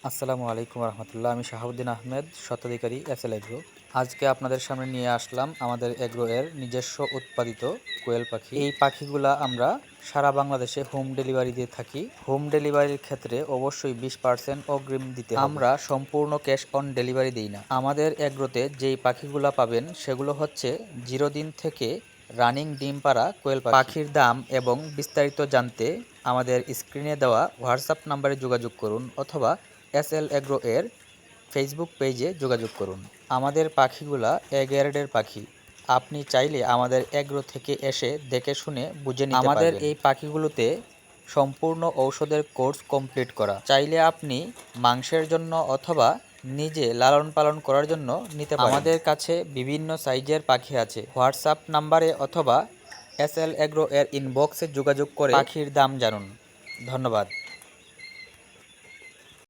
আসসালামু আলাইকুম রহমতুল্লাহ। আমি শাহাবুদ্দিন আহমেদ, স্বত্বাধিকারী এসএল এগ্রো। আজকে আপনাদের সামনে নিয়ে আসলাম আমাদের এগ্রো এর নিজস্ব উৎপাদিত কোয়েল পাখি। এই পাখিগুলা আমরা সারা বাংলাদেশে হোম ডেলিভারি দিয়ে থাকি। হোম ডেলিভারির ক্ষেত্রে অবশ্যই 20% অগ্রিম দিতে হবে। আমরা সম্পূর্ণ ক্যাশ অন ডেলিভারি দিই না। আমাদের এগ্রোতে যেই পাখিগুলা পাবেন সেগুলো হচ্ছে 0 দিন থেকে রানিং ডিম পাড়া কোয়েল পাখি। পাখির দাম এবং বিস্তারিত জানতে আমাদের স্ক্রিনে দেওয়া হোয়াটসঅ্যাপ নাম্বারে যোগাযোগ করুন অথবা এসএল এগ্রো এর ফেসবুক পেজে যোগাযোগ করুন। আমাদের পাখিগুলা এ গ্রেডের পাখি। আপনি চাইলে আমাদের এগ্রো থেকে এসে দেখে শুনে বুঝে নিতে পারবেন। আমাদের এই পাখিগুলোতে সম্পূর্ণ ঔষধের কোর্স কমপ্লিট করা। চাইলে আপনি মাংসের জন্য অথবা নিজে লালন পালন করার জন্য নিতে পারেন। আমাদের কাছে বিভিন্ন সাইজের পাখি আছে। হোয়াটসঅ্যাপ নাম্বারে অথবা এসএল এগ্রো এর ইনবক্সে যোগাযোগ করে পাখির দাম জানুন। ধন্যবাদ।